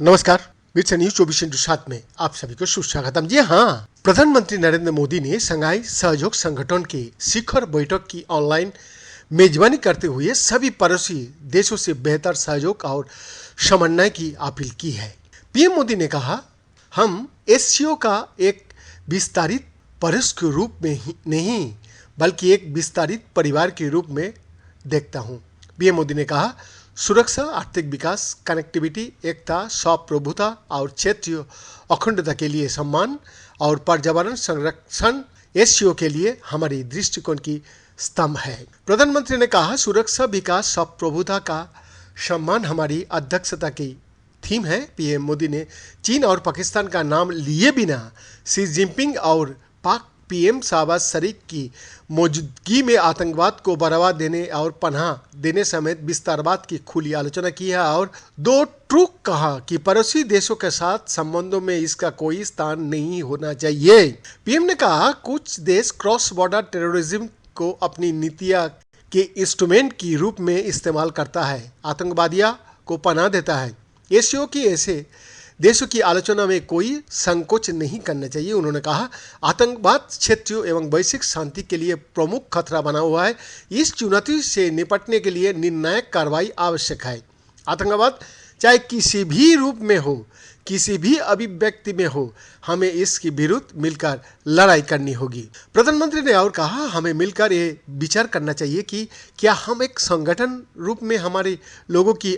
नमस्कार। Bits news 24/7 में आप सभी को सुस्वागतम। जी हाँ, प्रधानमंत्री नरेंद्र मोदी ने शंघाई सहयोग संगठन के शिखर बैठक की ऑनलाइन मेजबानी करते हुए सभी पड़ोसी देशों से बेहतर सहयोग और समन्वय की अपील की है। पीएम मोदी ने कहा, हम एससीओ का एक विस्तारित पड़ोस के रूप में ही नहीं बल्कि एक विस्तारित परिवार के रूप में देखता हूँ। पीएम मोदी ने कहा, सुरक्षा, आर्थिक विकास, कनेक्टिविटी, एकता, संप्रभुता और क्षेत्रीय अखंडता के लिए सम्मान और पर्यावरण संरक्षण एससीओ के लिए हमारी दृष्टिकोण की स्तंभ है। प्रधानमंत्री ने कहा, सुरक्षा, विकास, संप्रभुता का सम्मान हमारी अध्यक्षता की थीम है। पीएम मोदी ने चीन और पाकिस्तान का नाम लिए बिना शी जिनपिंग और पाक पीएम शहबाज शरीफ की मौजूदगी में आतंकवाद को बढ़ावा देने और पनाह देने समेत विस्तारवाद की खुली आलोचना की है और दो टूक कहा कि पड़ोसी देशों के साथ संबंधों में इसका कोई स्थान नहीं होना चाहिए। पीएम ने कहा, कुछ देश क्रॉस बॉर्डर टेररिज्म को अपनी नीतियां के इंस्ट्रूमेंट की रूप में इस्तेमाल करता है, आतंकवादियों को पनाह देता है। एससीओ की ऐसे देशों की आलोचना में कोई संकोच नहीं करना चाहिए। उन्होंने कहा, आतंकवाद क्षेत्रीय एवं वैश्विक शांति के लिए प्रमुख खतरा बना हुआ है। इस चुनौती से निपटने के लिए निर्णायक कार्रवाई आवश्यक है। आतंकवाद चाहे किसी भी रूप में हो, किसी भी अभिव्यक्ति में हो, हमें इसके विरुद्ध मिलकर लड़ाई करनी होगी। प्रधानमंत्री ने और कहा, हमें मिलकर ये विचार करना चाहिए कि क्या हम एक संगठन रूप में हमारे लोगों की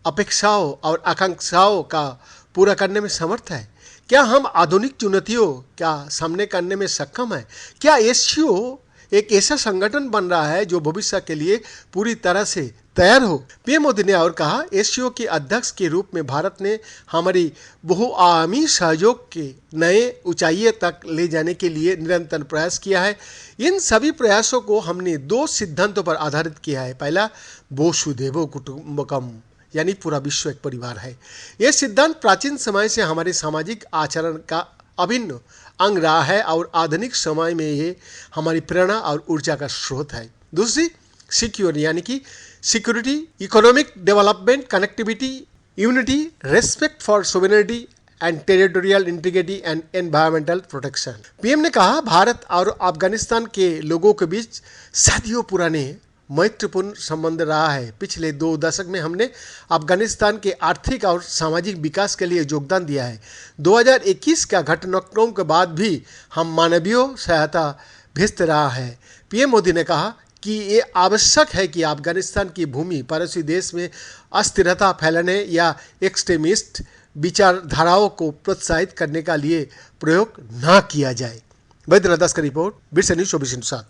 अपेक्षाओं और आकांक्षाओं का पूरा करने में समर्थ है। क्या हम आधुनिक चुनौतियों का सामने करने में सक्षम है। क्या एससीओ एक ऐसा संगठन बन रहा है जो भविष्य के लिए पूरी तरह से तैयार हो। पीएम मोदी ने और कहा, एससीओ के अध्यक्ष के रूप में भारत ने हमारी बहुआयामी सहयोग के नए ऊंचाइयों तक ले जाने के लिए निरंतर प्रयास किया है। इन सभी प्रयासों को हमने दो सिद्धांतों पर आधारित किया है। पहला, वसुधैव कुटुंबकम, यानी पूरा विश्व एक परिवार है। यह सिद्धांत प्राचीन समय से हमारे सामाजिक आचरण का अभिन्न अंग रहा है और आधुनिक समय में ये हमारी प्रेरणा और ऊर्जा का स्रोत है। दूसरी, सिक्योर, यानी कि security, economic development, connectivity, unity, respect for sovereignty and territorial integrity and environmental protection. PM ने कहा, भारत और अफगानिस्तान के लोगों के बीच सदियों पुराने मैत्रीपूर्ण संबंध रहा है। पिछले 2 दशक में हमने अफगानिस्तान के आर्थिक और सामाजिक विकास के लिए योगदान दिया है। 2021 का घटनाक्रम के बाद भी हम मानवीय सहायता भेजते रहा है। पीएम मोदी ने कहा कि ये आवश्यक है कि अफगानिस्तान की भूमि पड़ोसी देश में अस्थिरता फैलाने या एक्सट्रीमिस्ट विचारधाराओं को प्रोत्साहित करने का लिए प्रयोग न किया जाए। वैद्यनाथ दास का रिपोर्ट, बिट्स न्यूज 24/7।